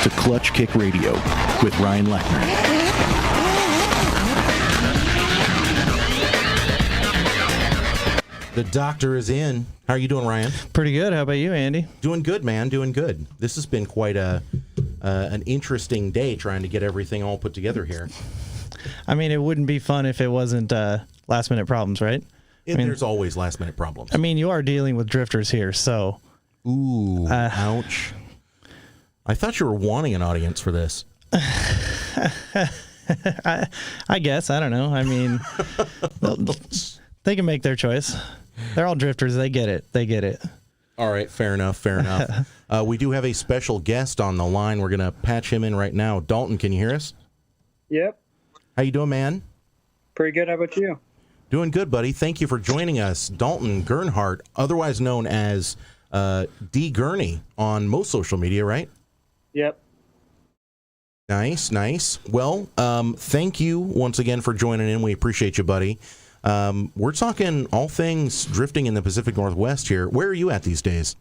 to Clutch Kick Radio with Ryan Lechner. The doctor is in. How are you doing, Ryan? Pretty good. How about you, Andy? Doing good, man. Doing good. This has been quite an interesting day trying to get everything all put together here. I mean, it wouldn't be fun if it wasn't last-minute problems, right? There's always last-minute problems. I mean, you are dealing with drifters here, so... Ooh, ouch. I thought you were wanting an audience for this. I guess. I don't know. I mean, they can make their choice. They're all drifters. They get it. All right, fair enough. We do have a special guest on the line. We're going to patch him in right now. Dalton, can you hear us? Yep. How you doing, man? Pretty good. How about you? Doing good, buddy. Thank you for joining us. Dalton Gernhart, otherwise known as D. Gurney on most social media, right? Yep. Nice. Well, thank you once again for joining in. We appreciate you, buddy. We're talking all things drifting in the Pacific Northwest here. Where are you at these days?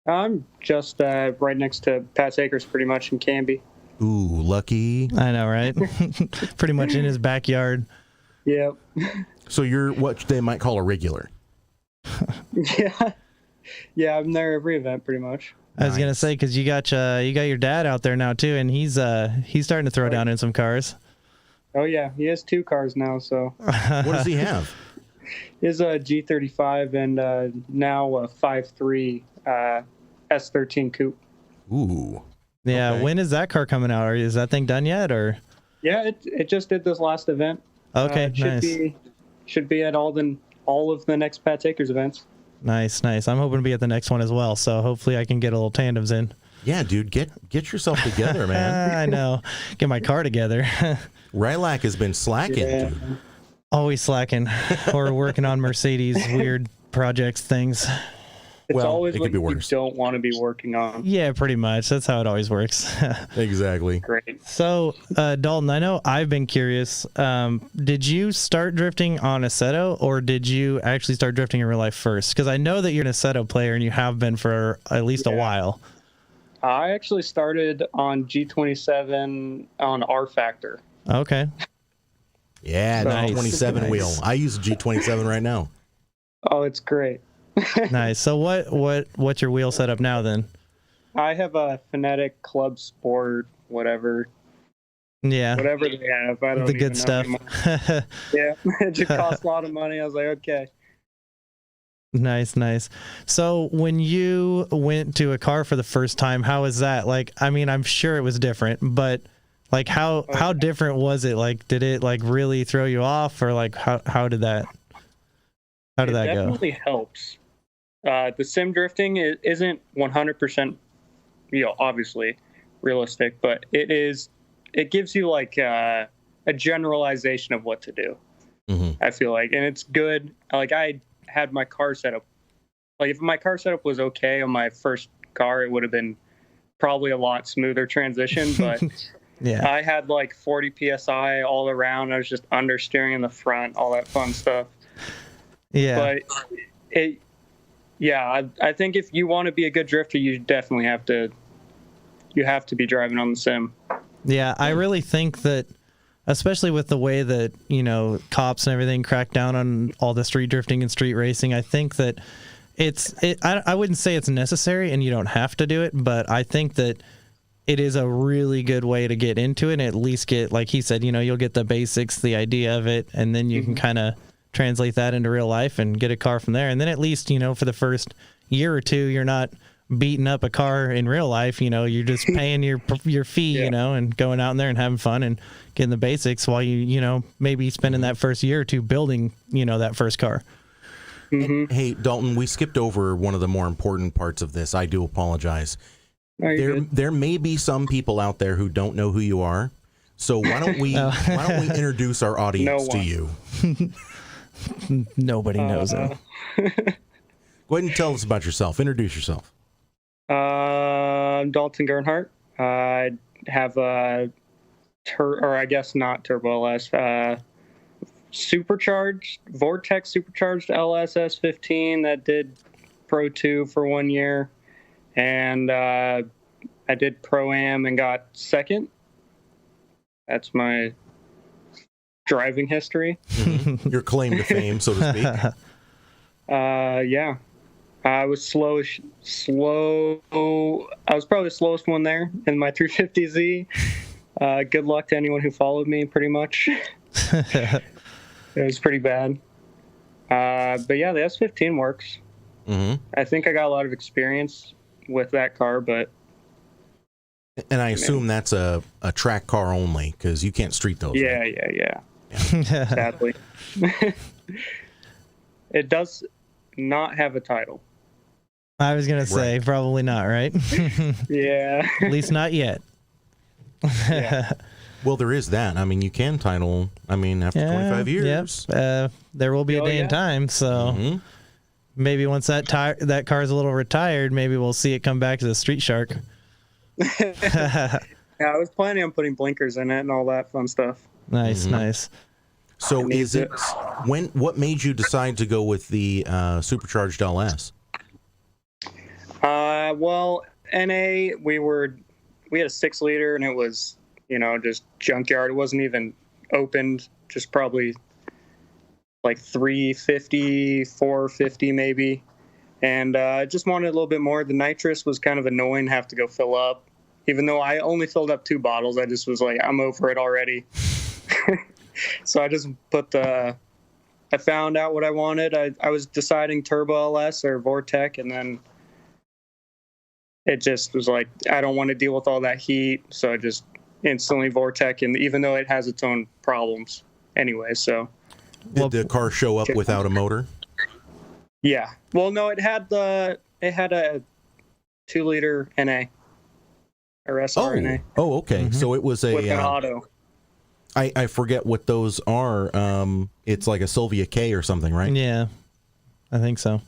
I'm just right next to Pat's Acres, pretty much, in Canby. Ooh, lucky. I know, right? Pretty much in his backyard. Yep. So you're what they might call a regular. Yeah, I'm there every event, pretty much. I was gonna say, because you got your dad out there now too, and he's starting to throw down in some cars. Oh yeah, he has 2 cars now. So what does he have? He has a G35 and now a 5.3 S13 coupe. Ooh. Yeah. Okay. When is that car coming out? Or is that thing done yet? Or Yeah, it just did this last event. okay, Should be at all of the next Pat's Acres events. Nice. I'm hoping to be at the next one as well. So hopefully I can get a little tandems in. Yeah, dude, get yourself together, man. I know. Get my car together. Rylac has been slacking, dude. Always slacking or working on Mercedes weird projects things. It's always it what could be you worse. don't want to be working on. Yeah, pretty much. That's how it always works. Exactly. Great. So, Dalton, I know I've been curious. Did you start drifting on Assetto, or did you actually start drifting in real life first? Because I know that you're an Assetto player, and you have been for at least a while. I actually started on G27 on R Factor. Okay. Yeah, Nice. 27 wheel. I use a G27 right now. Oh, it's great. Nice. So what's your wheel setup now then? I have a Phonetic Club Sport, whatever Yeah. they have. I don't The even good know stuff. anymore. Yeah, it just costs a lot of money. I was like, okay. Nice. So when you went to a car for the first time, how was that? Like, I mean, I'm sure it was different, but like how different was it? Like, did it like really throw you off, or like how did that go? It definitely helps. The sim drifting isn't 100%, obviously realistic, but it gives you like a generalization of what to do. Mm-hmm. I feel like, and it's good. Like I had my car setup. Like if my car setup was okay on my first car, it would have been probably a lot smoother transition. But Yeah. I had like 40 psi all around. I was just understeering in the front, all that fun stuff. Yeah. But I think if you want to be a good drifter, you definitely have to be driving on the sim. Yeah, I really think that, especially with the way that, cops and everything crack down on all the street drifting and street racing, I think that I wouldn't say it's necessary and you don't have to do it, but I think that it is a really good way to get into it and at least get, like he said, you'll get the basics, the idea of it, and then you can kind of translate that into real life and get a car from there. And then at least, for the first year or two, you're not beating up a car in real life. You're just paying your fee, and going out in there and having fun and getting the basics while you maybe spending that first year or two building, that first car. Mm-hmm. Hey, Dalton, we skipped over one of the more important parts of this. I do apologize. There may be some people out there who don't know who you are. So why don't we introduce our audience to you? Nobody knows it. Go ahead and tell us about yourself. Introduce yourself. I'm Dalton Gernhart. I have a not Turbo LS, Vortex supercharged LS S15 that did Pro 2 for 1 year. And I I did Proam and got second. That's my driving history. Mm-hmm. Your claim to fame, so to speak. Yeah. I was slow. I was probably the slowest one there in my 350Z. Good luck to anyone who followed me, pretty much. It was pretty bad. But yeah, the S15 works. Mm-hmm. I think I got a lot of experience with that car, but... And I assume that's a track car only, because you can't street those. Yeah, right? yeah. Sadly. It does not have a title. I was going to say, right. Probably not, right? Yeah. At least not yet. Yeah. Well, there is that. I mean, you can title, after 25 years. Yep. There will be a day and time, so maybe once that car's a little retired, maybe we'll see it come back as a Street Shark. Yeah, I was planning on putting blinkers in it and all that fun stuff. Nice, nice. So what made you decide to go with the supercharged LS? Well, NA, we had a 6-liter and it was, just junkyard. It wasn't even opened, just probably like 350, 450 maybe. And I just wanted a little bit more. The nitrous was kind of annoying, have to go fill up. Even though I only filled up 2 bottles, I just was like, I'm over it already. So I just I found out what I wanted. I was deciding Turbo LS or Vortec, and then it just was like, I don't want to deal with all that heat. So I just instantly Vortec, and even though it has its own problems anyway, so. Did the car show up without a motor? Yeah. Well, no, it had a 2-liter NA or SRNA. Oh, okay. Mm-hmm. So it was with an auto. I forget what those are. It's like a Sylvia K or something, right? Yeah, I think so.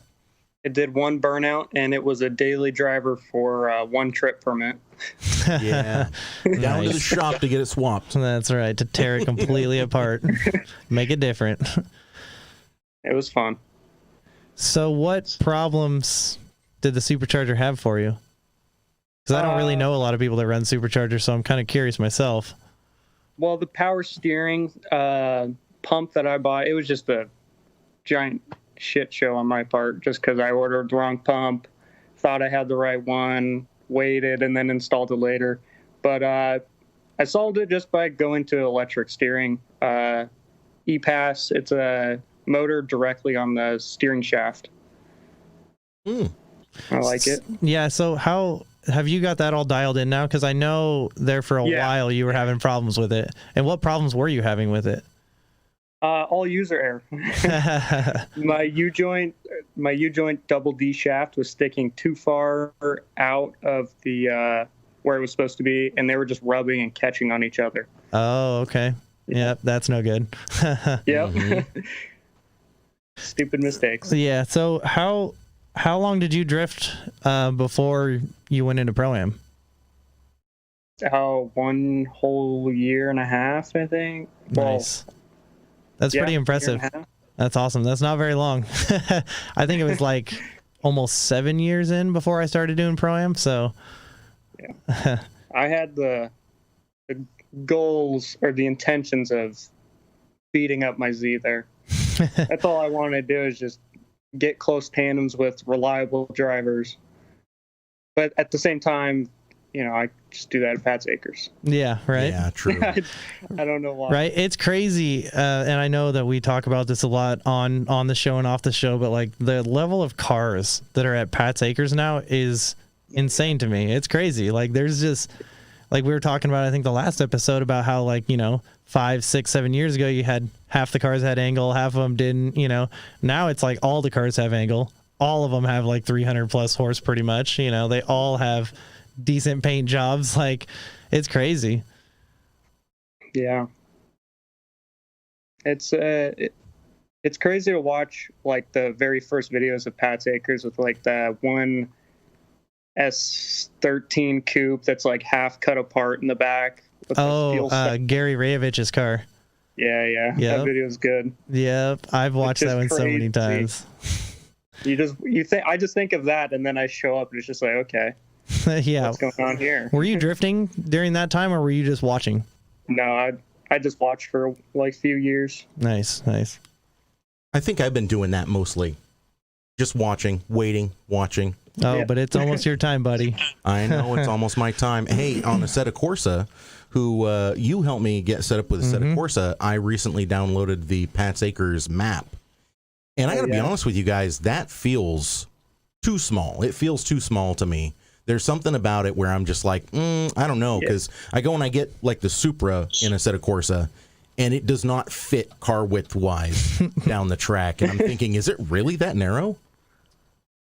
It did 1 burnout, and it was a daily driver for 1 trip permit. Yeah. Down to the shop to get it swapped. That's right, to tear it completely apart. Make it different. It was fun. So what problems did the supercharger have for you? Because I don't really know a lot of people that run superchargers, so I'm kind of curious myself. Well, the power steering pump that I bought, it was just a giant shit show on my part, just because I ordered the wrong pump, thought I had the right one, waited, and then installed it later. But I solved it just by going to electric steering. E-Pass, it's a motor directly on the steering shaft. I like it. Yeah, so how have you got that all dialed in now? Because I know there for a while you were having problems with it. And what problems were you having with it? All user error. My U-joint double D shaft was sticking too far out of the where it was supposed to be, and they were just rubbing and catching on each other. Oh, okay. Yep, that's no good. Yep. Stupid mistakes. Yeah. So how long did you drift before you went into Proam? 1 whole year and a half, I think. Nice. That's pretty impressive. That's awesome. That's not very long. I think it was like almost 7 years in before I started doing Proam. So yeah, I had the goals or the intentions of beating up my Z there. That's all I wanted to do, is just get close tandems with reliable drivers. But at the same time, I just do that at Pat's Acres. Yeah, right? Yeah, true. I don't know why. Right? It's crazy, and I know that we talk about this a lot on the show and off the show, but like the level of cars that are at Pat's Acres now is insane to me. It's crazy. Like there's just, like we were talking about, I think the last episode, about how 5, 6, 7 years ago you had half the cars had angle, half of them didn't. Now it's like all the cars have angle. All of them have like 300 plus horse pretty much. They all have decent paint jobs. Like it's crazy. Yeah, it's crazy to watch, like the very first videos of Pat's Acres with like the one S13 coupe that's like half cut apart in the back. Gary Rayovich's car. Yeah. Yep. That video's good. Yep, I've watched that one so many times. I just think of that, and then I show up and it's just like, okay. Yeah. What's going on here? Were you drifting during that time, or were you just watching? No, I just watched for like a few years. Nice. I think I've been doing that mostly. Just watching, waiting, watching. Oh, Yeah. but it's almost your time, buddy. I know, it's almost my time. Hey, on Assetto Corsa, who you helped me get set up with Assetto Corsa, I recently downloaded the Pat's Acres map. And I got to be honest with you guys, that feels too small. It feels too small to me. There's something about it where I'm just like, I don't know, because I go and I get like the Supra in Assetto Corsa, and it does not fit car width wise down the track. And I'm thinking, is it really that narrow?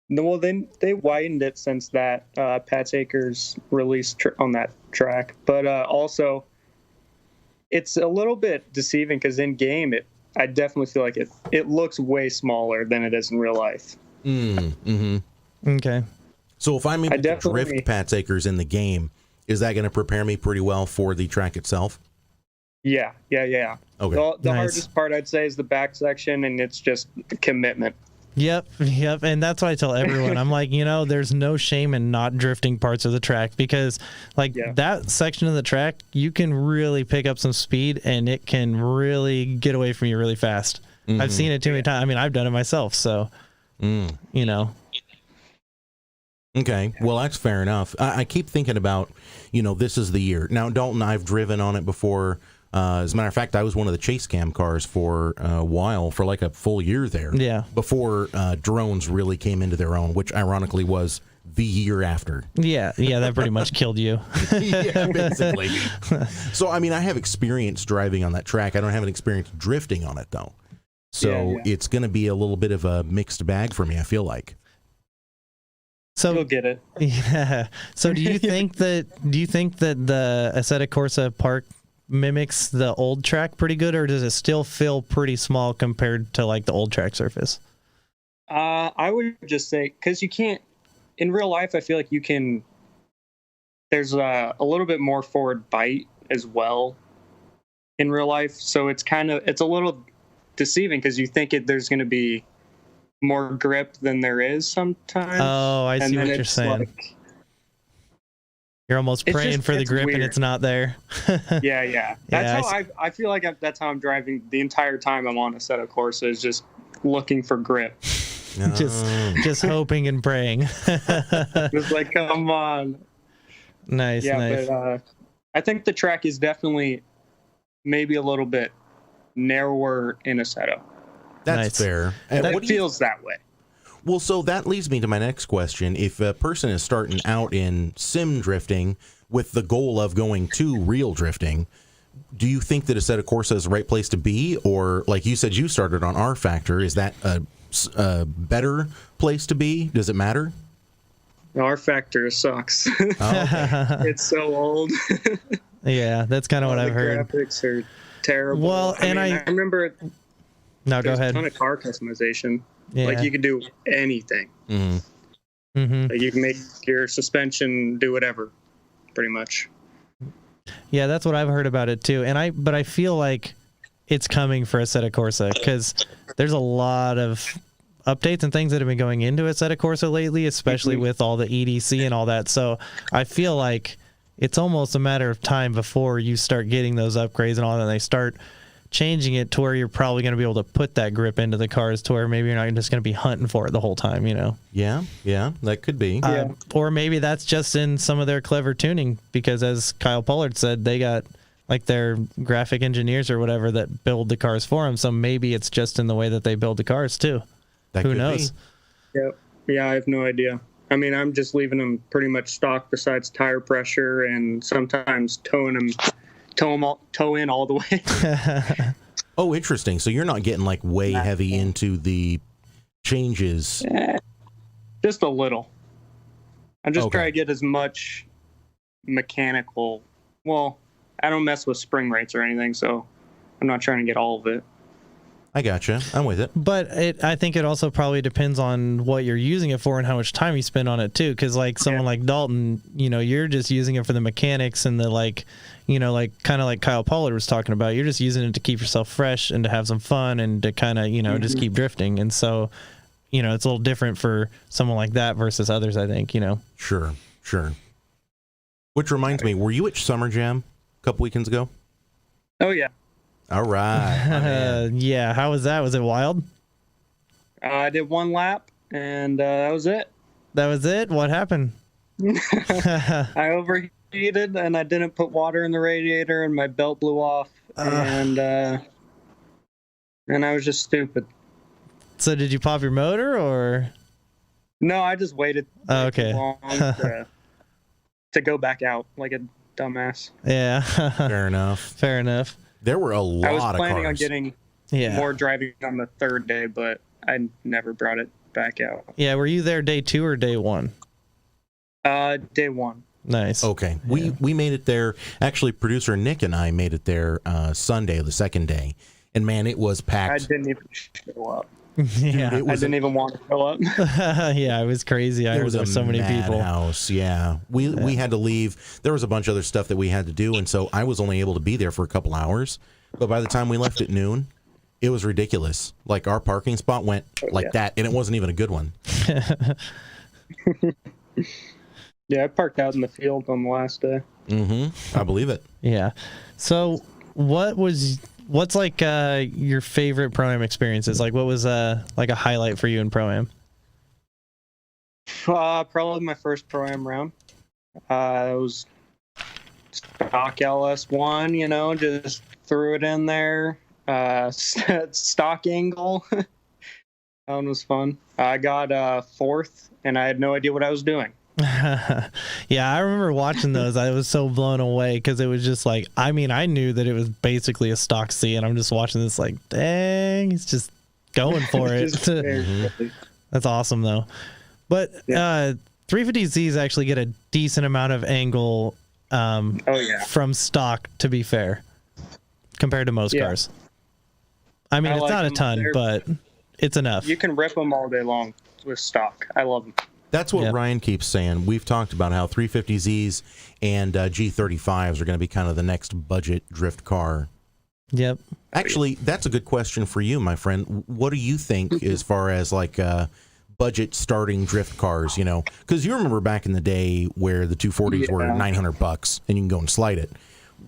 No, well, they widened it since that Pat's Acres release on that track. But also, it's a little bit deceiving because in game, I definitely feel like it looks way smaller than it is in real life. Okay. So if I'm able to drift Pat's Acres in the game, is that going to prepare me pretty well for the track itself? Yeah. Okay. The hardest part, I'd say, is the back section, and it's just commitment. Yep. And that's what I tell everyone. I'm like, there's no shame in not drifting parts of the track because, that section of the track, you can really pick up some speed and it can really get away from you really fast. I've seen it too many times. I mean, I've done it myself. So, Okay, well, that's fair enough. I keep thinking about, this is the year. Now, Dalton, I've driven on it before. As a matter of fact, I was one of the chase cam cars for a while, for like a full year there. Yeah. Before drones really came into their own, which ironically was the year after. Yeah, that pretty much killed you. Yeah, basically. So, I mean, I have experience driving on that track. I don't have an experience drifting on it, though. So it's going to be a little bit of a mixed bag for me, I feel like. So you'll get it. Yeah. So do you think that the Assetto Corsa Park mimics the old track pretty good, or does it still feel pretty small compared to like the old track surface? I would just say, because you can't, in real life, I feel like you can, there's a little bit more forward bite as well in real life. So it's a little deceiving because you think there's going to be more grip than there is sometimes. Oh, I see what you're saying. You're almost praying for the grip, and it's not there. Yeah. That's how I feel like that's how I'm driving the entire time I'm on Assetto Corsa, is just looking for grip. Just hoping and praying. Just like, come on. Nice. But I think the track is definitely maybe a little bit narrower in Assetto. That's fair. It feels that way. Well, so that leads me to my next question. If a person is starting out in sim drifting with the goal of going to real drifting, do you think that Assetto Corsa is the right place to be? Or, like you said, you started on R Factor. Is that a better place to be? Does it matter? R Factor sucks. Oh, okay. It's so old. Yeah, that's kind of what I've heard. The graphics are terrible. Well, I remember... No, go ahead. There's a ton of car customization. Yeah. Like, you can do anything. Like, you can make your suspension do whatever, pretty much. Yeah, that's what I've heard about it too. But I feel like it's coming for Assetto Corsa because there's a lot of updates and things that have been going into Assetto Corsa lately, especially with all the EDC and all that. So I feel like it's almost a matter of time before you start getting those upgrades and all that, and they start changing it to where you're probably going to be able to put that grip into the cars to where maybe you're not just going to be hunting for it the whole time, Yeah, that could be. Or maybe that's just in some of their clever tuning, because as Kyle Pollard said, they got like their graphic engineers or whatever that build the cars for them. So maybe it's just in the way that they build the cars too. Who knows? Yeah, I have no idea. I mean, I'm just leaving them pretty much stock besides tire pressure and sometimes tow in all the way. Oh, interesting. So you're not getting like way heavy into the changes. Just a little. I'm just trying to get as much mechanical. Well, I don't mess with spring rates or anything, so I'm not trying to get all of it. I gotcha. I'm with it. But I think it also probably depends on what you're using it for and how much time you spend on it too. Because like someone like Dalton, you're just using it for the mechanics and the kind of like Kyle Pollard was talking about. You're just using it to keep yourself fresh and to have some fun and to kind of just keep drifting. And so, it's a little different for someone like that versus others, I think. Sure. Sure. Which reminds me, were you at Summer Jam a couple weekends ago? Oh, yeah. All right. Yeah. How was that? Was it wild? I did one lap, and that was it. That was it? What happened? I overheated, and I didn't put water in the radiator, and my belt blew off, and I was just stupid. So did you pop your motor, or? No, I just waited okay. too long to go back out like a dumbass. Yeah. Fair enough. Fair enough. There were a lot of cars. I was planning on getting more driving on the third day, but I never brought it back out. Yeah, were you there day 2 or day 1? Day 1. Nice. Okay. We made it there. Actually, producer Nick and I made it there Sunday, the second day. And man, it was packed. I didn't even show up. Yeah. Dude, I didn't even want to show up. Yeah, it was crazy. I heard there were so many people. House, yeah. We had to leave. There was a bunch of other stuff that we had to do, and so I was only able to be there for a couple hours. But by the time we left at noon, it was ridiculous. Like, our parking spot went that, and it wasn't even a good one. Yeah, I parked out in the field on the last day. Mm-hmm. I believe it. Yeah. So what's like your favorite Pro-Am experiences? Like, what was like a highlight for you in Pro-Am? Probably my first Pro-Am round. It was stock LS1, just threw it in there. Stock angle. That one was fun. I got fourth, and I had no idea what I was doing. Yeah, I remember watching those. I was so blown away because it was just like, I mean, I knew that it was basically a stock C, and I'm just watching this like, dang, he's just going for it. That's awesome, though. But 350Zs actually get a decent amount of angle from stock, to be fair, compared to most cars. I mean, it's not a ton, but it's enough. You can rip them all day long with stock. I love them. That's what Ryan keeps saying. We've talked about how 350Zs and G35s are going to be kind of the next budget drift car. Yep. Actually, that's a good question for you, my friend. What do you think as far as like budget starting drift cars, Because you remember back in the day where the 240s were $900 and you can go and slide it.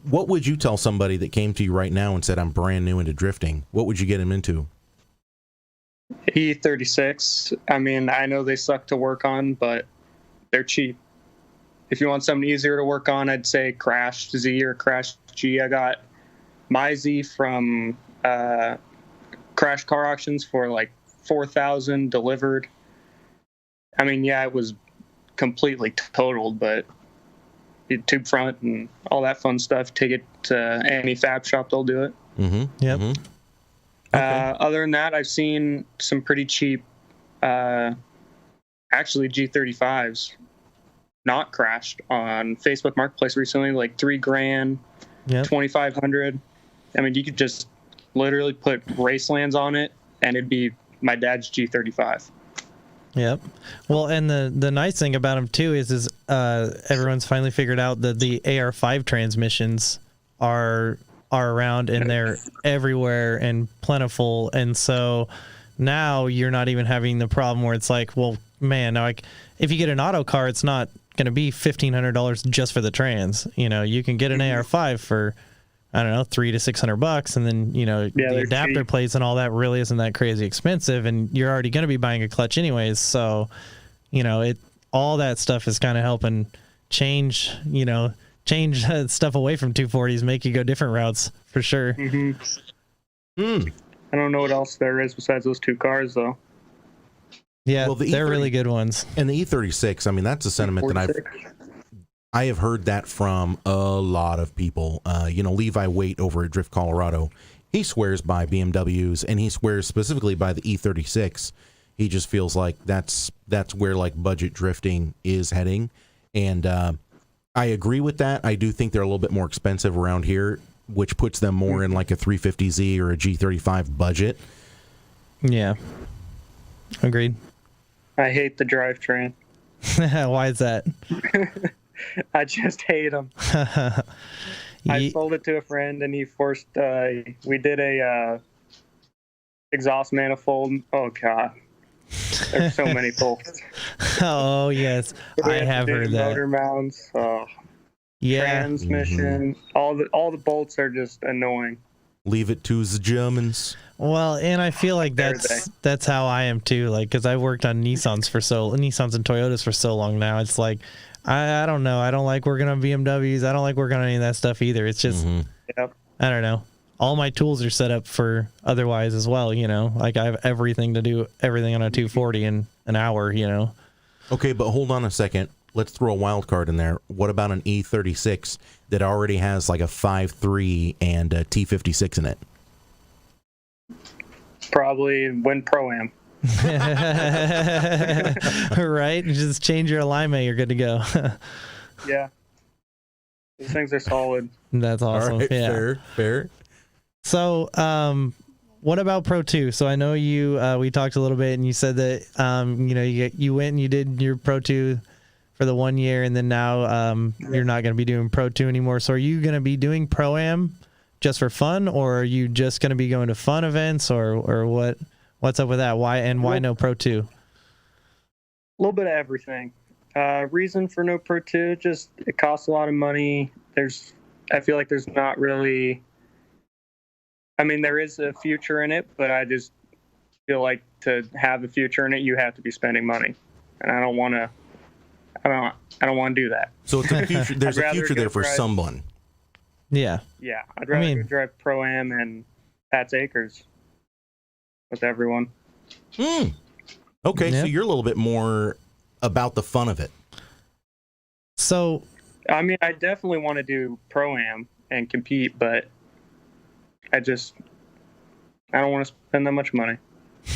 What would you tell somebody that came to you right now and said, I'm brand new into drifting? What would you get him into? E36. I mean, I know they suck to work on, but they're cheap. If you want something easier to work on, I'd say Crash Z or Crash G. I got my Z from Crash Car Auctions for like $4,000 delivered. I mean, it was completely totaled, but tube front and all that fun stuff. Take it to any fab shop, they'll do it. Mm-hmm. Yep. Mm-hmm. Okay. Other than that, I've seen some pretty cheap, actually G35s not crashed on Facebook Marketplace recently, like $3,000, 2,500. I mean, you could just literally put Racelands on it, and it'd be my dad's G35. Yep. Well, and the nice thing about them too is everyone's finally figured out that the AR5 transmissions are around, and they're everywhere and plentiful, and so now you're not even having the problem where it's like, well, man, like if you get an auto car, it's not going to be $1,500 just for the trans. You can get an AR5 for I don't know, $300 to $600, and then the adapter cheap. Plates and all that really isn't that crazy expensive, and you're already going to be buying a clutch anyways. So all that stuff is kind of helping change stuff away from 240s, make you go different routes for sure. Mm-hmm. I don't know what else there is besides those two cars, though. Yeah, well, they're really good ones. And the E36, I mean, that's a sentiment that I have heard that from a lot of people. Levi Waite over at Drift Colorado, he swears by BMWs, and he swears specifically by the E36. He just feels like that's where like budget drifting is heading, and I agree with that. I do think they're a little bit more expensive around here, which puts them more in like a 350Z or a G35 budget. Yeah, agreed. I hate the drivetrain. Why is that? I just hate them. I sold it to a friend, and he forced. We did a exhaust manifold. Oh god, There's so many bolts. Oh yes, I have heard that. Motor mounts, transmission, all the bolts are just annoying. Leave it to the Germans. Well, and I feel like that's how I am too. Like, because I worked on Nissans and Toyotas for so long now. It's like, I don't know. I don't like working on BMWs. I don't like working on any of that stuff either. It's just, I don't know. All my tools are set up for otherwise as well. Like I have everything to do everything on a 240 in an hour. Okay, but hold on a second. Let's throw a wild card in there. What about an E36 that already has like a 5.3 and a T56 in it? Probably win Proam. Right? Just change your alignment. You're good to go. Yeah. These things are solid. That's awesome. All right, yeah. Fair. So, what about Pro 2? So I know we talked a little bit and you said that, you went and you did your Pro 2 for the 1 year, and then now you're not going to be doing Pro 2 anymore. So are you going to be doing Pro-Am just for fun, or are you just going to be going to fun events, or what's up with that? Why no Pro 2? A little bit of everything. Reason for no Pro 2, just it costs a lot of money. I feel like there's not really, there is a future in it, but I just feel like to have a future in it, you have to be spending money, and I don't want to do that. So it's a future. There's a future there for someone. Yeah. Yeah, I'd rather go drive Pro-Am and Pat's Acres with everyone. Okay, so you're a little bit more about the fun of it. So, I definitely want to do Pro-Am and compete, but I don't want to spend that much money.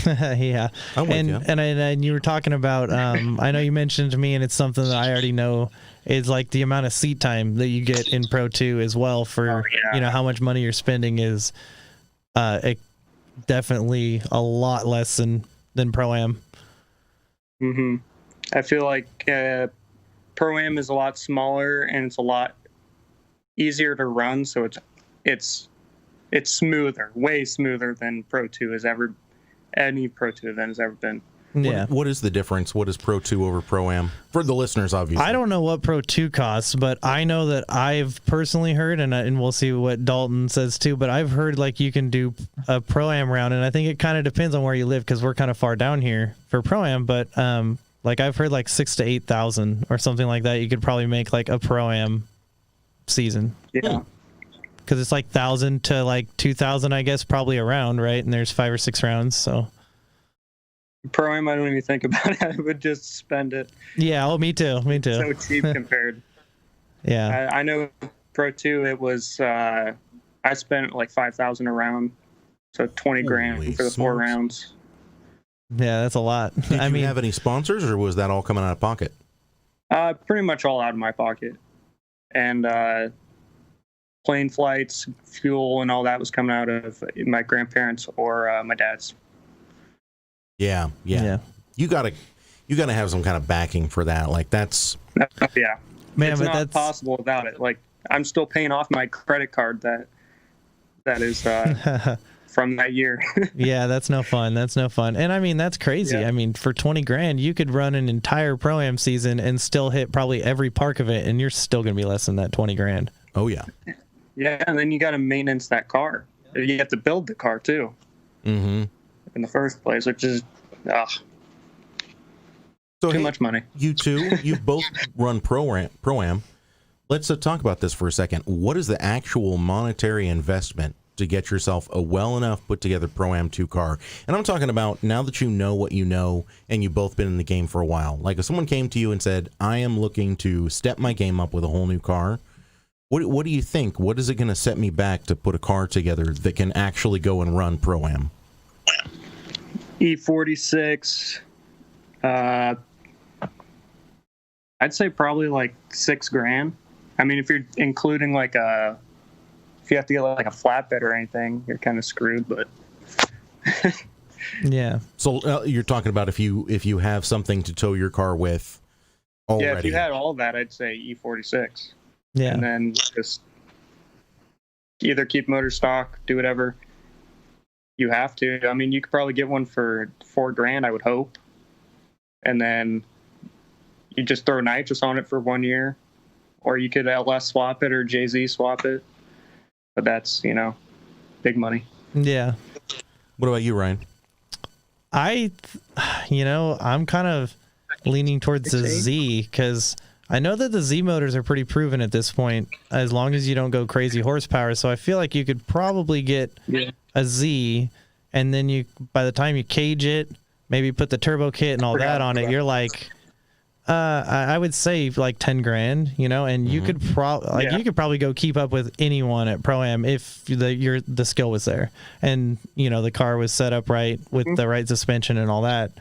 Yeah, and you were talking about I know you mentioned to me, and it's something that I already know, is like the amount of seat time that you get in Pro 2 as well for how much money you're spending is definitely a lot less than Pro-Am. I feel like Pro-Am is a lot smaller and it's a lot easier to run, so it's smoother, way smoother than Pro 2 has ever. Any Pro 2 event has ever been. Yeah. What is the difference? What is Pro 2 over Pro-Am? For the listeners, obviously. I don't know what Pro 2 costs, but I know that I've personally heard, and we'll see what Dalton says too, but I've heard like you can do a Pro-Am round, and I think it kind of depends on where you live, because we're kind of far down here for Pro-Am, but like I've heard like 6,000 to 8,000 or something like that. You could probably make like a Pro-Am season. Yeah. Because it's like 1,000 to like 2,000, I guess, probably around, right? And there's 5 or 6 rounds, so. Pro-Am, I don't even think about it. I would just spend it. Yeah, me too. So cheap compared. Yeah. I know Pro 2, it was, I spent like 5,000 a round, so 20 grand for the 4 rounds. Yeah, that's a lot. Did you have any sponsors, or was that all coming out of pocket? Pretty much all out of my pocket. And, plane flights, fuel, and all that was coming out of my grandparents or my dad's. Yeah. You gotta have some kind of backing for that. Like that's Man, but it's not that's possible without it. Like I'm still paying off my credit card that is from that year. Yeah, that's no fun. And that's crazy. Yeah. For 20 grand, you could run an entire Pro-Am season and still hit probably every park of it, and you're still gonna be less than that 20 grand. Oh yeah. Yeah, and then you got to maintenance that car. You have to build the car too. In the first place, which is too much money. You both run Pro-Am. Let's talk about this for a second. What is the actual monetary investment to get yourself a well enough put together Pro-Am 2 car? And I'm talking about now that you know what you know, and you've both been in the game for a while. Like if someone came to you and said, I am looking to step my game up with a whole new car, what do you think? What is it going to set me back to put a car together that can actually go and run Pro-Am? E46. I'd say probably like $6,000. If you're including if you have to get like a flatbed or anything, you're kind of screwed. But yeah. So you're talking about if you have something to tow your car with already. Yeah, if you had all that, I'd say E46. Yeah. And then just either keep motor stock, do whatever you have to. You could probably get one for $4,000, I would hope. and then you just throw nitrous on it for 1 year, or you could LS swap it or JZ swap it. But that's, big money. Yeah. What about you, Ryan? I'm kind of leaning towards the Z, because I know that the Z motors are pretty proven at this point, as long as you don't go crazy horsepower. So I feel like you could probably get a Z, and then by the time you cage it, maybe put the turbo kit and all that on it, you're like, I would say like 10 grand, and you could you could probably go keep up with anyone at Proam if the skill was there, and the car was set up right with the right suspension and all that.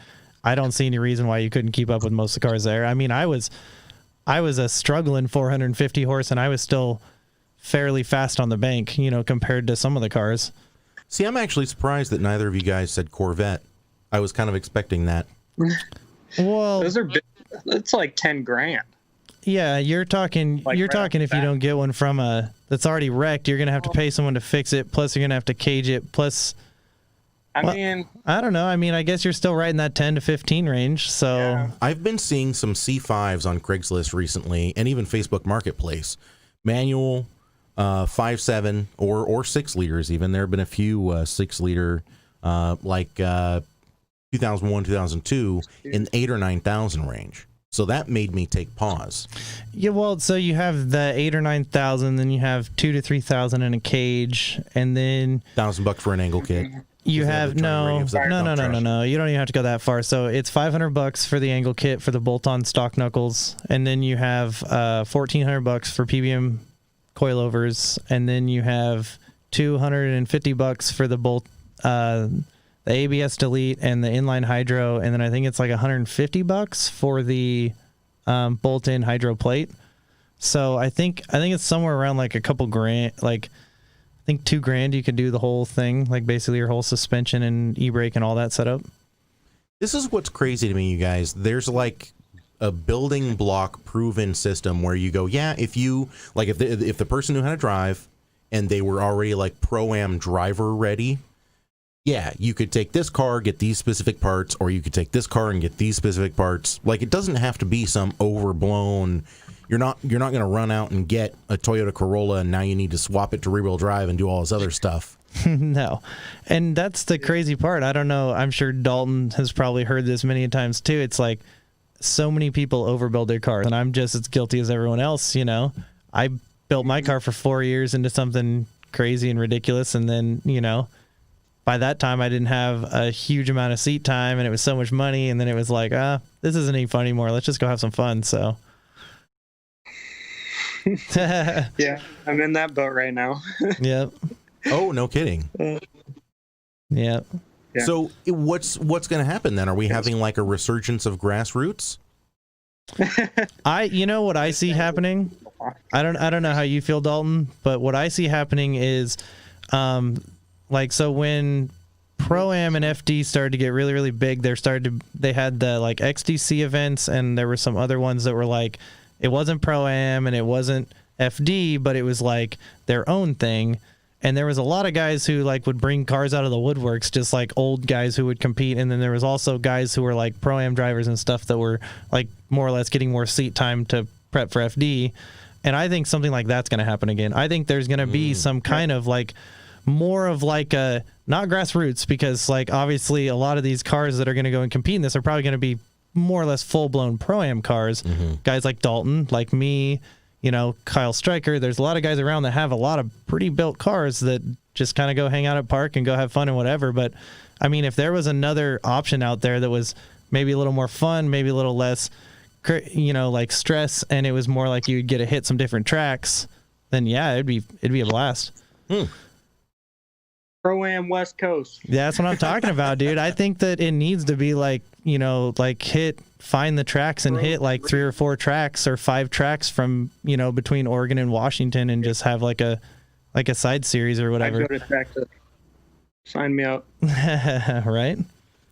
I don't see any reason why you couldn't keep up with most of the cars there. I mean, I was a struggling 450 horse, and I was still fairly fast on the bank, compared to some of the cars. See, I'm actually surprised that neither of you guys said Corvette. I was kind of expecting that. Well, those are big. It's like 10 grand. Yeah, you're talking if you don't get one from that's already wrecked, you're going to have to pay someone to fix it, plus you're going to have to cage it, plus I don't know. I mean, I guess you're still right in that 10 to 15 range, so yeah. I've been seeing some C5s on Craigslist recently, and even Facebook Marketplace. Manual 5.7 or 6 liters even. There have been a few 6 liter 2001, 2002 in 8,000 or 9,000 range. So that made me take pause. Yeah, well, so you have the 8,000 or 9,000, then you have 2,000 to 3,000 in a cage, and then $1,000 for an angle kit. You have no. You don't even have to go that far. So it's $500 for the angle kit for the bolt-on stock knuckles, and then you have $1,400 for PBM coilovers, and then you have $250 for the bolt. The ABS delete and the inline hydro, and then I think it's like $150 for the bolt-in hydro plate. So I think it's somewhere around like a couple grand, like I think $2,000 you could do the whole thing, like basically your whole suspension and e-brake and all that setup. This is what's crazy to me, you guys. There's like a building block proven system where you go, yeah, if the person knew how to drive and they were already like Pro-Am driver ready, yeah, you could take this car, get these specific parts, or you could take this car and get these specific parts. Like, it doesn't have to be some overblown. You're not going to run out and get a Toyota Corolla and now you need to swap it to rear-wheel drive and do all this other stuff. No. And that's the crazy part. I don't know. I'm sure Dalton has probably heard this many times too. It's like so many people overbuild their cars, and I'm just as guilty as everyone else, I built my car for 4 years into something crazy and ridiculous, and then, by that time, I didn't have a huge amount of seat time, and it was so much money, and then it was like, this isn't any fun anymore. Let's just go have some fun. So, yeah, I'm in that boat right now. Yep. Oh, no kidding. Yep. Yeah. So, what's going to happen then? Are we having like a resurgence of grassroots? You know what I see happening? I don't know how you feel, Dalton, but what I see happening is, so when Proam and FD started to get really, really big, they had the like XDC events, and there were some other ones that were like, it wasn't Proam and it wasn't FD, but it was like their own thing. And there was a lot of guys who like would bring cars out of the woodworks, just like old guys who would compete. And then there was also guys who were like Pro-Am drivers and stuff that were like more or less getting more seat time to prep for FD. And I think something like that's going to happen again. I think there's going to be some kind of like more of like a, not grassroots, because like obviously a lot of these cars that are going to go and compete in this are probably going to be more or less full-blown Pro-Am cars. Guys like Dalton, like me, Kyle Stryker. There's a lot of guys around that have a lot of pretty built cars that just kind of go hang out at park and go have fun and whatever. But I mean, if there was another option out there that was maybe a little more fun, maybe a little less, like stress, and it was more like you'd get to hit some different tracks, then yeah, it'd be a blast. Pro-Am West Coast. Yeah, that's what I'm talking about, dude. I think that it needs to be like, find the tracks and hit like 3 or 4 tracks or 5 tracks from, between Oregon and Washington, and just have like a side series or whatever. I'd go to Texas. Sign me up. Right?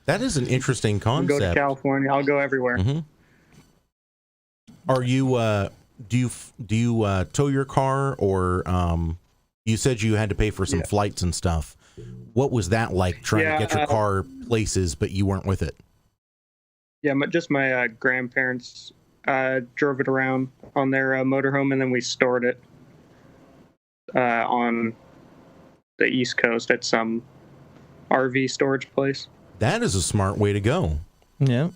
That is an interesting concept. I'll go to California. I'll go everywhere. Are you, do you tow your car, or, you said you had to pay for some flights and stuff. What was that like, trying to get your car places, but you weren't with it? Yeah, just my grandparents drove it around on their motorhome, and then we stored it on the East Coast at some RV storage place. That is a smart way to go. Yeah.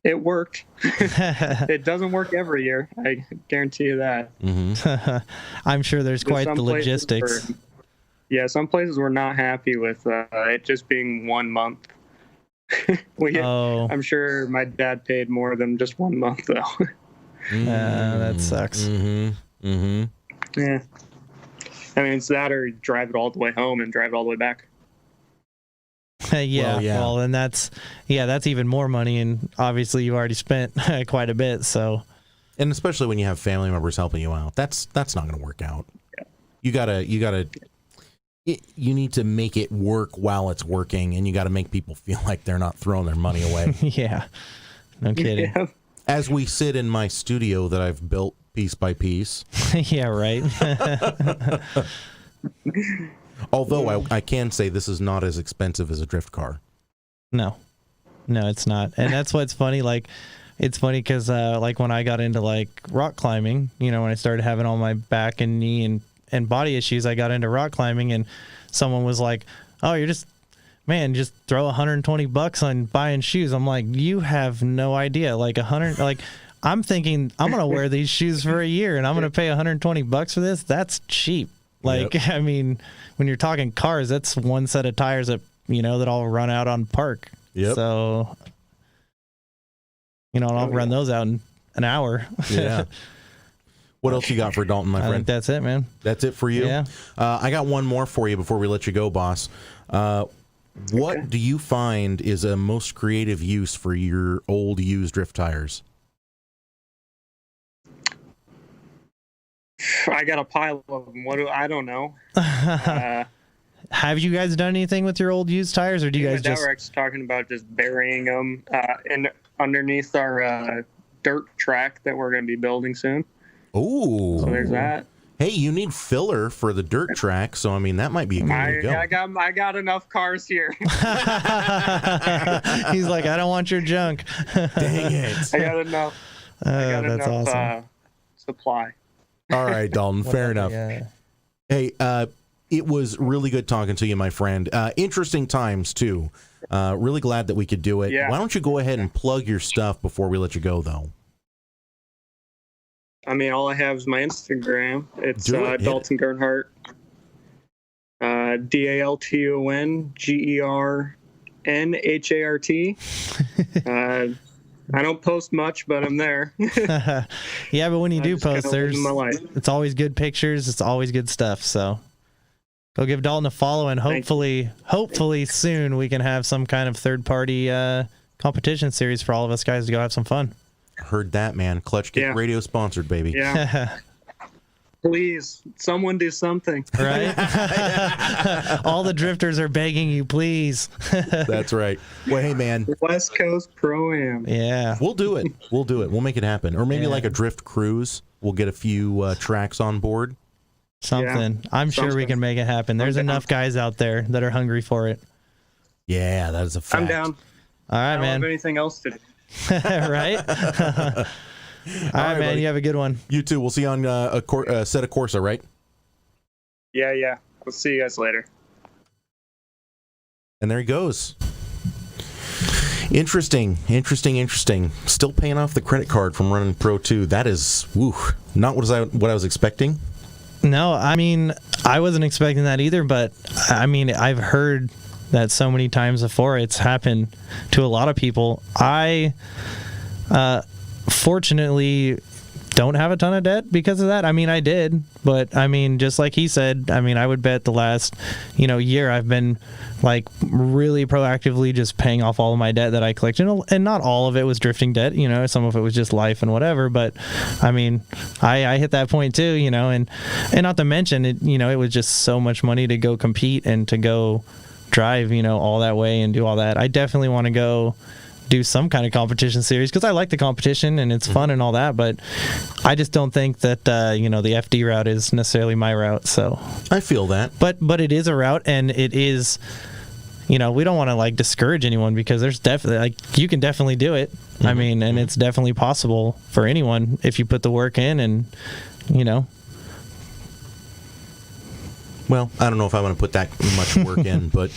It worked. It doesn't work every year. I guarantee you that. Mm-hmm. I'm sure there's quite the logistics. Some places were not happy with it just being 1 month. I'm sure my dad paid more than just 1 month, though. That sucks. Mm-hmm. Mm-hmm. Yeah. I mean, it's that or drive it all the way home and drive it all the way back. Well, and that's even more money, and obviously you already spent quite a bit. So, and especially when you have family members helping you out, that's not going to work out. Yeah. You need to make it work while it's working, and you got to make people feel like they're not throwing their money away. Yeah, no kidding. Yeah. As we sit in my studio that I've built piece by piece. Yeah, right. Although I can say this is not as expensive as a drift car. No, it's not. And that's what's funny. Like, it's funny because like when I got into like rock climbing, when I started having all my back and knee and body issues, I got into rock climbing, and someone was like, "Oh, just throw $120 on buying shoes." I'm like, you have no idea. Like I'm thinking I'm going to wear these shoes for a year and I'm going to pay $120 for this. That's cheap. Like, yep. I mean, when you're talking cars, that's one set of tires that, that all run out on park. Yep. So, I'll run those out in an hour. Yeah. What else you got for Dalton, my friend? I think that's it, man. That's it for you? Yeah. I got one more for you before we let you go, boss. What do you find is a most creative use for your old used drift tires? I got a pile of them. I don't know. Have you guys done anything with your old used tires, or do you guys just... We're actually talking about just burying them underneath our dirt track that we're going to be building soon. Oh. So there's that. Hey, you need filler for the dirt track, so I mean that might be a good way to go. I got enough cars here. He's like, I don't want your junk. Dang it! I got enough. That's awesome. Supply. All right, Dalton. Fair enough. Yeah. Hey, it was really good talking to you, my friend. Interesting times too. Really glad that we could do it. Yeah. Why don't you go ahead and plug your stuff before we let you go, though? I mean, all I have is my Instagram. It's Dalton Gernhart. DaltonGernhart. I don't post much, but I'm there. Yeah, but when you do post, it's always good pictures. It's always good stuff. So go give Dalton a follow, and hopefully soon we can have some kind of third-party competition series for all of us guys to go have some fun. Heard that, man. Clutch Kick Radio sponsored, baby. Yeah. Please, someone do something. Right? All the drifters are begging you, please. That's right. Well, hey, man. West Coast Proam. Yeah. We'll do it. We'll make it happen. Or maybe like a drift cruise. We'll get a few tracks on board. Something. Yeah. I'm sure we can make it happen. There's enough guys out there that are hungry for it. Yeah, that is a fact. I'm down. All right, I don't man. have anything else to do. Right? All right, man. Buddy. You have a good one. You too. We'll see you on a set of Corsa, right? Yeah. We'll see you guys later. And there he goes. Interesting. Still paying off the credit card from running Pro 2. That is, not what I was expecting. No, I mean, I wasn't expecting that either, but I mean, I've heard that so many times before. It's happened to a lot of people. I fortunately don't have a ton of debt because of that. I mean, I did, but I mean, just like he said, I mean, I would bet the last year I've been like really proactively just paying off all of my debt that I collected, and not all of it was drifting debt, some of it was just life and whatever, but I mean, I hit that point too, and not to mention it, it was just so much money to go compete and to go drive, all that way and do all that. I definitely want to go do some kind of competition series because I like the competition and it's fun and all that, but I just don't think that the FD route is necessarily my route. So I feel that, but it is a route, and it is we don't want to like discourage anyone, because there's definitely like you can definitely do it. I mean, and it's definitely possible for anyone if you put the work in, and Well, I don't know if I want to put that much work in, but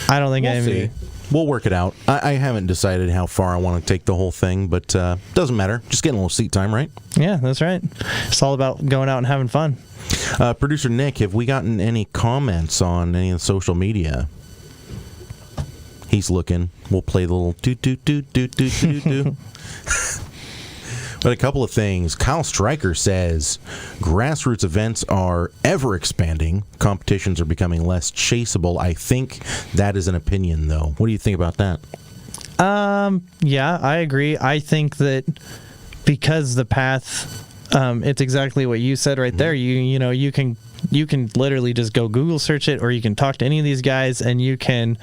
I don't think we'll see. We'll work it out. I haven't decided how far I want to take the whole thing, but doesn't matter. Just getting a little seat time, right? Yeah, that's right. It's all about going out and having fun. Producer Nick, have we gotten any comments on any of the social media? He's looking. We'll play the little do. But a couple of things. Kyle Stryker says grassroots events are ever expanding. Competitions are becoming less chaseable. I think that is an opinion, though. What do you think about that? Yeah, I agree. I think that because the path, it's exactly what you said right there. You can literally just go Google search it, or you can talk to any of these guys, and you can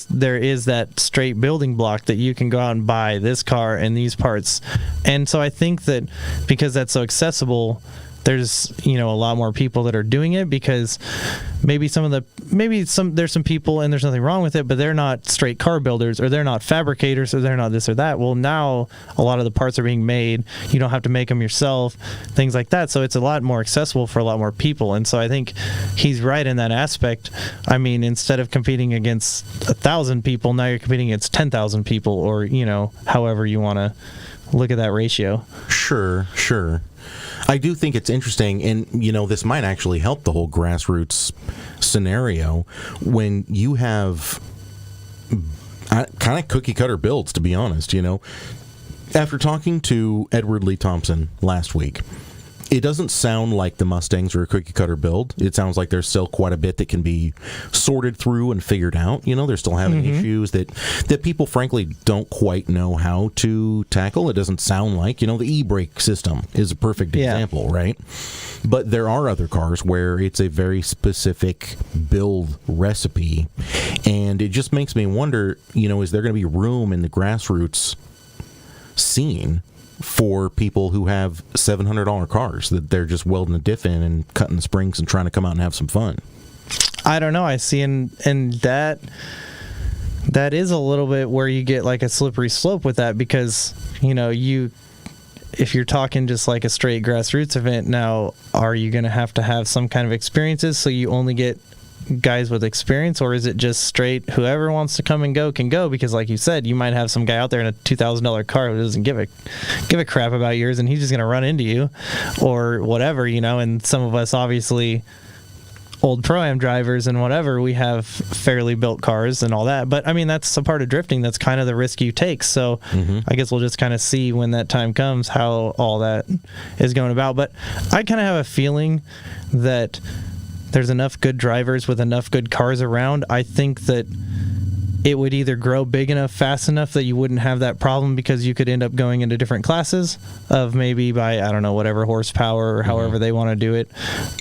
there is that straight building block that you can go out and buy this car and these parts. And so I think that because that's so accessible, there's a lot more people that are doing it, because there's some people, and there's nothing wrong with it, but they're not straight car builders, or they're not fabricators, or they're not this or that. Well, now a lot of the parts are being made. You don't have to make them yourself, things like that. So it's a lot more accessible for a lot more people. And so I think he's right in that aspect. I mean, instead of competing against 1,000 people, now you're competing against 10,000 people, or however you want to look at that ratio. Sure. I do think it's interesting, and this might actually help the whole grassroots scenario when you have kind of cookie cutter builds, to be honest. After talking to Edward Lee Thompson last week, it doesn't sound like the Mustangs are a cookie cutter build. It sounds like there's still quite a bit that can be sorted through and figured out. They're still having issues that people frankly don't quite know how to tackle. It doesn't sound like, the e-brake system is a perfect example, right? But there are other cars where it's a very specific build recipe, and it just makes me wonder, is there going to be room in the grassroots scene for people who have $700 cars that they're just welding a diff in and cutting the springs and trying to come out and have some fun? I don't know. I see, and that is a little bit where you get like a slippery slope with that, because if you're talking just like a straight grassroots event, now are you going to have some kind of experiences, so you only get guys with experience, or is it just straight whoever wants to come and go can go? Because like you said, you might have some guy out there in a $2,000 car who doesn't give a crap about yours, and he's just going to run into you or whatever, and some of us, obviously old Proam drivers and whatever, we have fairly built cars and all that, but I mean, that's a part of drifting. That's kind of the risk you take. So I guess we'll just kind of see when that time comes how all that is going about. But I kind of have a feeling that there's enough good drivers with enough good cars around. I think that it would either grow big enough, fast enough that you wouldn't have that problem, because you could end up going into different classes of maybe by, I don't know, whatever horsepower or however they want to do it.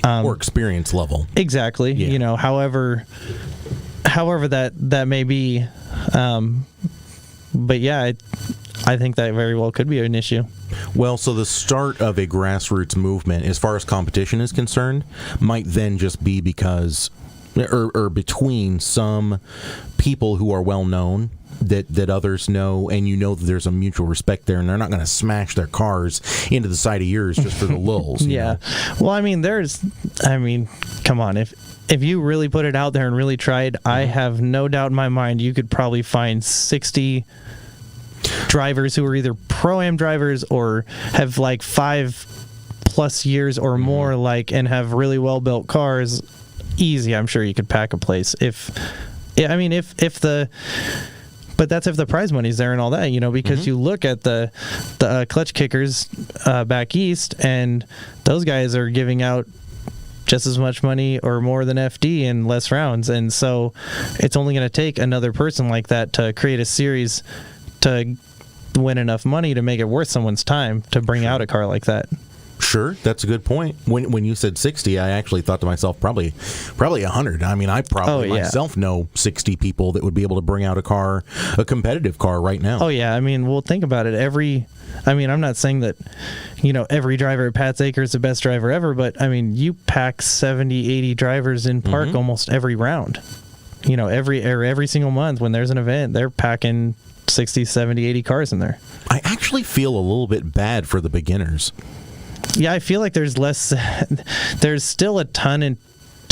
Or experience level. Exactly. Yeah. However that may be. But yeah, I think that very well could be an issue. Well, so the start of a grassroots movement, as far as competition is concerned, might then just be because, or between some people who are well known that others know, and that there's a mutual respect there, and they're not going to smash their cars into the side of yours just for the lulz. Yeah. Well, I mean, come on, if you really put it out there and really tried, I have no doubt in my mind you could probably find 60 drivers who are either Pro-Am drivers or have like 5+ years or more, and have really well built cars. Easy, I'm sure you could pack a place but that's if the prize money's there and all that, because you look at the clutch kickers back east, and those guys are giving out just as much money or more than FD in less rounds. And so it's only going to take another person like that to create a series to win enough money to make it worth someone's time to bring out a car like that. Sure, that's a good point. When you said 60, I actually thought to myself probably 100. I mean, I probably myself know 60 people that would be able to bring out a competitive car right now. Oh yeah, I mean, well, think about it. I'm not saying that every driver at Pat's Acre is the best driver ever, but I mean, you pack 70, 80 drivers in park almost every round. every single month when there's an event, they're packing 60, 70, 80 cars in there. I actually feel a little bit bad for the beginners. Yeah, I feel like there's less. There's still a ton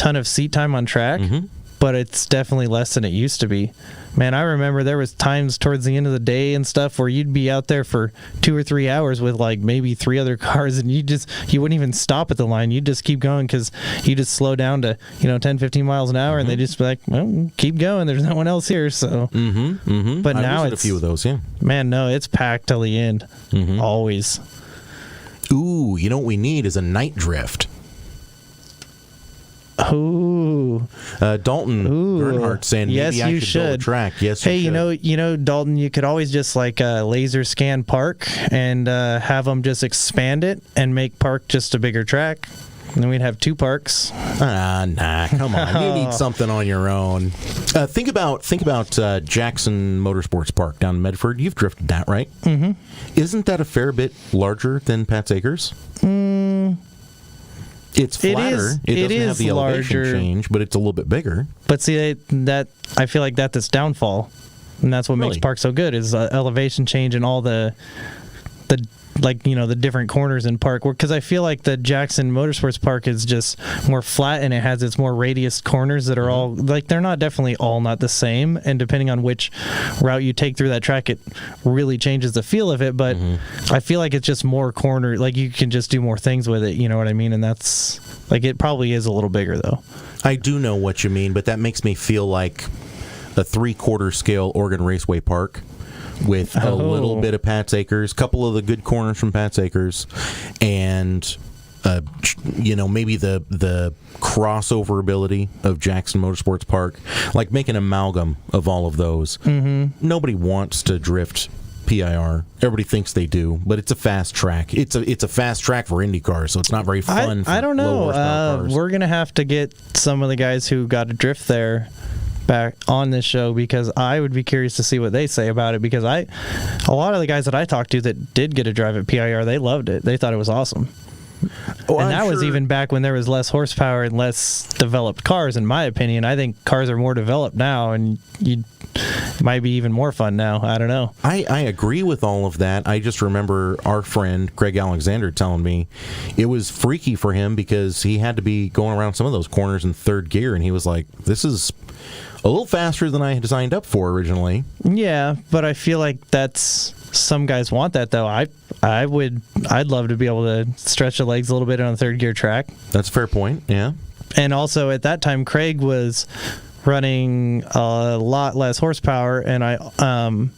of seat time on track, but it's definitely less than it used to be. Man, I remember there was times towards the end of the day and stuff where you'd be out there for 2 or 3 hours with like maybe 3 other cars, and you wouldn't even stop at the line. You'd just keep going because you just slow down to 10, 15 miles an hour, and they just be like, well, keep going. There's no one else here. So, but now it's a few of those. Yeah, man, no, it's packed till the end, always. Ooh, you know what we need is a night drift. Ooh. Dalton Gernhart saying maybe I should build a track. Yes, hey, you know, Dalton, you could always just like laser scan park and have them just expand it and make park just a bigger track. And then we'd have 2 parks. Nah, come on. You need something on your own. Think about Jackson Motorsports Park down in Medford. You've drifted that, right? Mm-hmm. Isn't that a fair bit larger than Pat's Acres? It's flatter. It doesn't have the elevation larger change, but it's a little bit bigger. But see, that I feel like that's its downfall, and that's what makes Park so good is elevation change and all the different corners in Park. Because I feel like the Jackson Motorsports Park is just more flat, and it has its more radius corners that are all like they're not the same. And depending on which route you take through that track, it really changes the feel of it. But I feel like it's just more corner. Like you can just do more things with it. You know what I mean? And that's like it probably is a little bigger though. I do know what you mean, but that makes me feel like a 3/4 scale Oregon Raceway Park. With a little bit of Pat's Acres, couple of the good corners from Pat's Acres, and maybe the crossover ability of Jackson Motorsports Park, like make an amalgam of all of those. Nobody wants to drift PIR. Everybody thinks they do, but it's a fast track. It's a fast track for Indy cars, so it's not very fun. I don't know. Cars. We're gonna have to get some of the guys who got to drift there back on this show because I would be curious to see what they say about it because a lot of the guys that I talked to that did get a drive at PIR, they loved it. They thought it was awesome. And that was even back when there was less horsepower and less developed cars, in my opinion. I think cars are more developed now, and it might be even more fun now. I don't know. I agree with all of that. I just remember our friend Greg Alexander telling me it was freaky for him because he had to be going around some of those corners in 3rd gear, and he was like, this is a little faster than I had signed up for originally. Yeah, but I feel like some guys want that though. I'd love to be able to stretch the legs a little bit on a 3rd gear track. That's a fair point. Yeah. And also at that time, Craig was running a lot less horsepower, and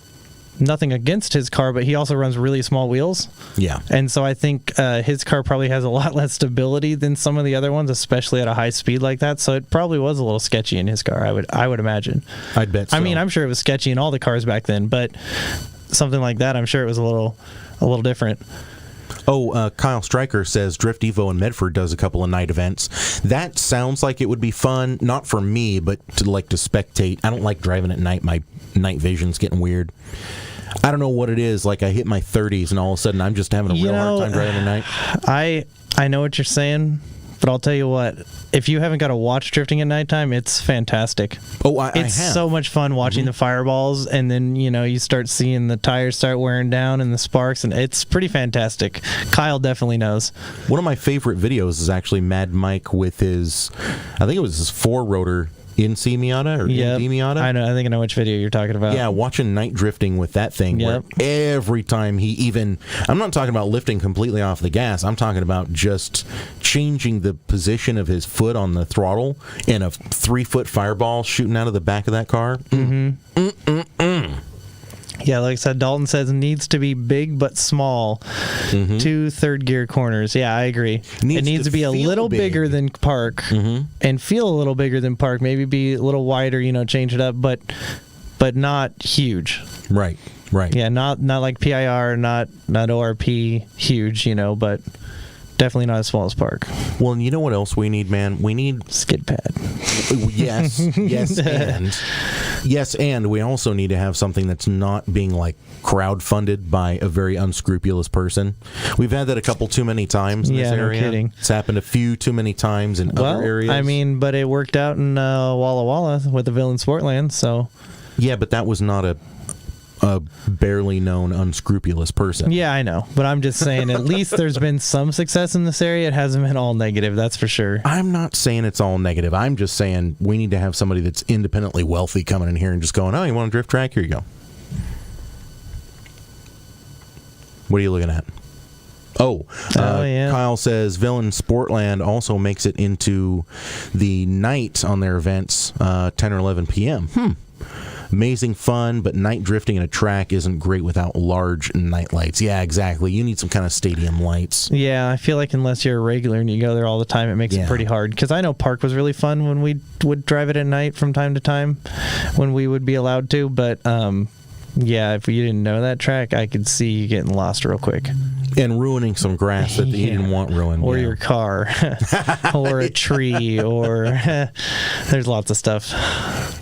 nothing against his car, but he also runs really small wheels. Yeah. And so I think his car probably has a lot less stability than some of the other ones, especially at a high speed like that. So it probably was a little sketchy in his car, I would imagine. I'd bet so. I mean, I'm sure it was sketchy in all the cars back then, but something like that, I'm sure it was a little different. Oh, Kyle Stryker says Drift Evo in Medford does a couple of night events. That sounds like it would be fun, not for me, but to spectate. I don't like driving at night. My night vision's getting weird. I don't know what it is. Like I hit my 30s and all of a sudden I'm just having a real hard time driving at night. I know what you're saying, but I'll tell you what. If you haven't got to watch drifting at nighttime, it's fantastic. Oh, I have. It's so much fun watching the fireballs, and then you start seeing the tires start wearing down and the sparks, and it's pretty fantastic. Kyle definitely knows. One of my favorite videos is actually Mad Mike with his, I think it was his 4-rotor NC Miata or ND Miata. I think I know which video you're talking about. Yeah, watching night drifting with that thing where every time I'm not talking about lifting completely off the gas, I'm talking about just changing the position of his foot on the throttle and a 3-foot fireball shooting out of the back of that car. Yeah, like I said, Dalton says it needs to be big but small. 2 3rd gear corners. Yeah, I agree. It needs to be a little bigger than Park and feel a little bigger than Park. Maybe be a little wider, change it up, but not huge. Right. Yeah, not like PIR, not ORP huge, but definitely not as small as park. Well, and you know what else we need, man? We need skid pad. Yes, and we also need to have something that's not being like crowdfunded by a very unscrupulous person. We've had that a couple too many times in this area. No kidding. It's happened a few too many times in other areas. I mean, but it worked out in Walla Walla with the Villain Sportland, so. Yeah, but that was not a barely known unscrupulous person. Yeah, I know. But I'm just saying, at least there's been some success in this area. It hasn't been all negative, that's for sure. I'm not saying it's all negative. I'm just saying we need to have somebody that's independently wealthy coming in here and just going, oh, you want a drift track? Here you go. What are you looking at? Yeah. Kyle says Villain Sportland also makes it into the night on their events, 10 or 11 p.m. Amazing fun, but night drifting in a track isn't great without large night lights. Yeah, exactly. You need some kind of stadium lights. Yeah, I feel like unless you're a regular and you go there all the time, it makes it pretty hard. Because I know Park was really fun when we would drive it at night from time to time when we would be allowed to. But, yeah, if you didn't know that track, I could see you getting lost real quick. And ruining some grass that you didn't want ruined. Or your car. Or a tree. Or there's lots of stuff.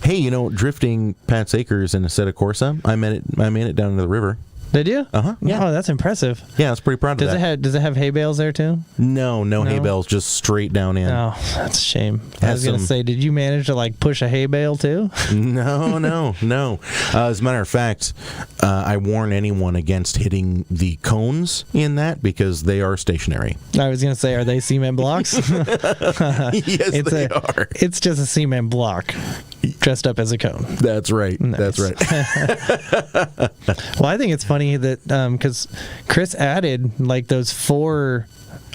Hey, drifting Pat's Acres in Assetto Corsa, I made it down to the river. Did you? Uh-huh. Yeah. Oh, that's impressive. Yeah, I was pretty proud of that. Does it have hay bales there too? No hay bales, just straight down in. Oh, that's a shame. I was going to say, did you manage to push a hay bale too? No. As a matter of fact, I warn anyone against hitting the cones in that because they are stationary. I was going to say, are they cement blocks? Yes, they are. It's just a cement block dressed up as a cone. That's right. Nice. That's right. Well, I think it's funny that because Chris added those 4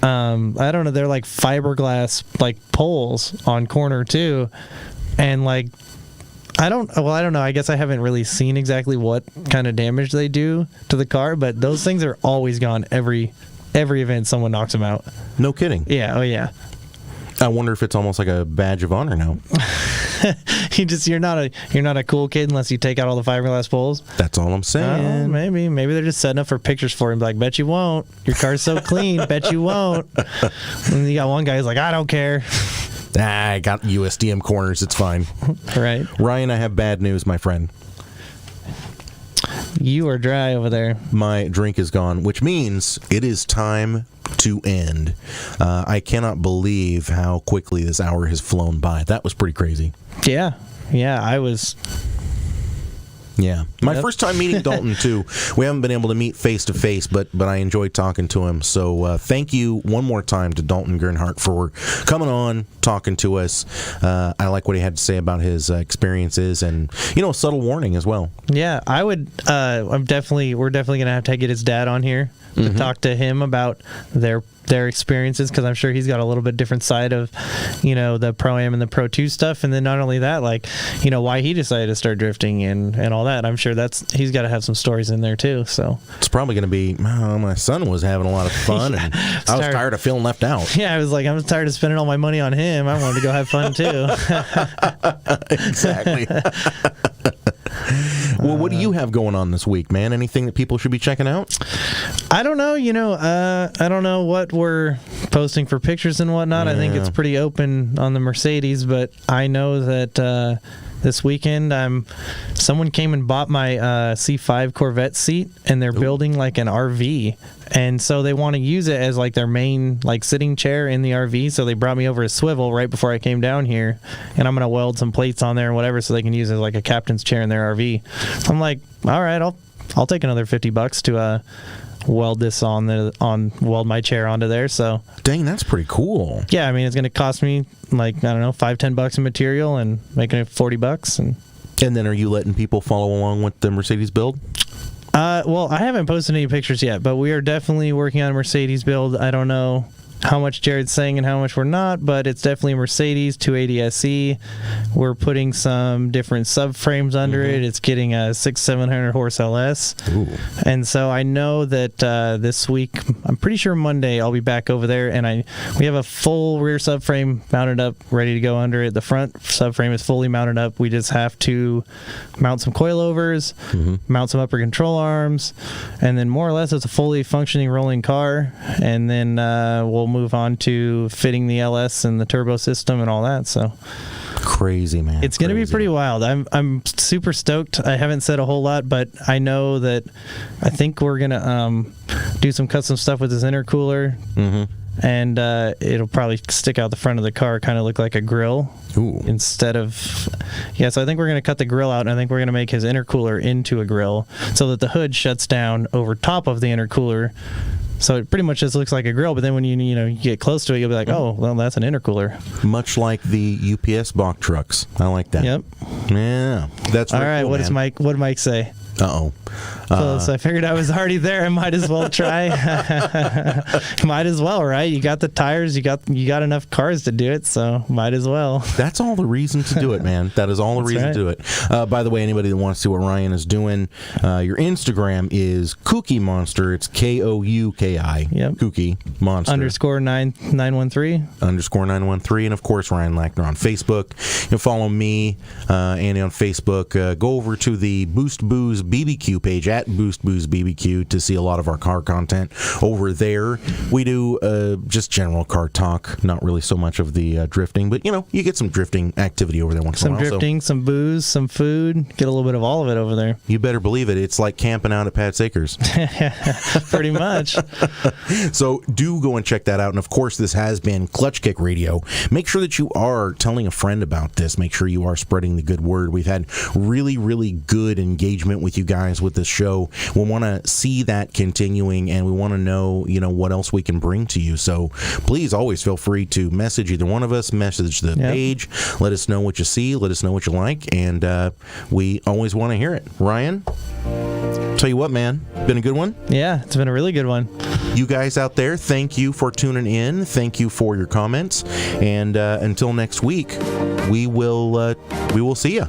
I don't know, they're like fiberglass poles on corner 2, and I don't know, I guess I haven't really seen exactly what kind of damage they do to the car, but those things are always gone every event someone knocks them out. No kidding. Yeah. Oh yeah. I wonder if it's almost like a badge of honor now. You're not a cool kid unless you take out all the fiberglass poles. That's all I'm saying. Maybe they're just setting up for pictures for him. Bet you won't. Your car's so clean. Bet you won't. And you got one guy who's like, I don't care. I got USDM corners. It's fine. Right. Ryan, I have bad news, my friend. You are dry over there. My drink is gone, which means it is time to end. I cannot believe how quickly this hour has flown by. That was pretty crazy. Yeah, I was. Yeah. My first time meeting Dalton, too. We haven't been able to meet face-to-face, but I enjoyed talking to him. So thank you one more time to Dalton Gernhart for coming on, talking to us. I like what he had to say about his experiences and, a subtle warning as well. Yeah, I would. We're definitely going to have to get his dad on here to talk to him about their experiences, because I'm sure he's got a little bit different side of, the Proam and the Pro 2 stuff. And then not only that, why he decided to start drifting and all that. I'm sure he's got to have some stories in there too. So it's probably going to be, my son was having a lot of fun and I was tired of feeling left out. Yeah, I was like, I'm tired of spending all my money on him. I wanted to go have fun too. Exactly. Well, what do you have going on this week, man? Anything that people should be checking out? I don't know. I don't know what we're posting for pictures and whatnot. Yeah. I think it's pretty open on the Mercedes, but I know that this weekend someone came and bought my C5 Corvette seat, and they're building an RV, and so they want to use it as their main sitting chair in the RV. So they brought me over a swivel right before I came down here, and I'm gonna weld some plates on there and whatever, so they can use it as a captain's chair in their RV. I'm like, all right, I'll take another $50 to weld this weld my chair onto there. So dang, that's pretty cool. Yeah, I mean, it's going to cost me I don't know, $5-10 in material and making it $40. And then are you letting people follow along with the Mercedes build? Well, I haven't posted any pictures yet, but we are definitely working on a Mercedes build. I don't know how much Jared's saying and how much we're not, but it's definitely a Mercedes 280 SE. We're putting some different subframes under it. It's getting a 600-700 horse LS. Ooh. And so I know that this week, I'm pretty sure Monday, I'll be back over there, and we have a full rear subframe mounted up, ready to go under it. The front subframe is fully mounted up. We just have to mount some coilovers, mount some upper control arms, and then more or less it's a fully functioning rolling car. And then we'll move on to fitting the LS and the turbo system and all that. So crazy, man. It's going to be pretty wild. I'm super stoked. I haven't said a whole lot, but I know that I think we're going to do some custom stuff with this intercooler. And it'll probably stick out the front of the car, kind of look like a grill. Ooh. Instead of, so I think we're going to cut the grill out, and I think we're going to make his intercooler into a grill so that the hood shuts down over top of the intercooler. So it pretty much just looks like a grill, but then when you get close to it, you'll be like, oh, well, that's an intercooler. Much like the UPS box trucks. I like that. Yep. Yeah. That's all right. Cool, What did Mike say? Uh-oh. So I figured I was already there. I might as well try. Might as well, right? You got the tires. You got enough cars to do it, so might as well. That's all the reason to do it, man. That is all the reason to do it. By the way, anybody that wants to see what Ryan is doing, your Instagram is Kooky Monster. It's Kouki. Yep. Kooky Monster. _913. _913. And of course, Ryan Lackner on Facebook. You can follow me, Andy, on Facebook. Go over to the Boost Booze BBQ page at Boost Booze BBQ to see a lot of our car content over there. We do just general car talk, not really so much of the drifting, but you get some drifting activity over there once in a while. Some drifting, some booze, some food. Get a little bit of all of it over there. You better believe it. It's like camping out at Pat's Acres. Pretty much. So do go and check that out. And of course, this has been Clutch Kick Radio. Make sure that you are telling a friend about this. Make sure you are spreading the good word. We've had really, really good engagement with you guys with this show. We want to see that continuing, and we want to know, what else we can bring to you. So please always feel free to message either one of us, message the page, let us know what you see, let us know what you like, and we always want to hear it. Ryan, tell you what, man, been a good one. Yeah, it's been a really good one. You guys out there, thank you for tuning in. Thank you for your comments, and until next week, we will see you.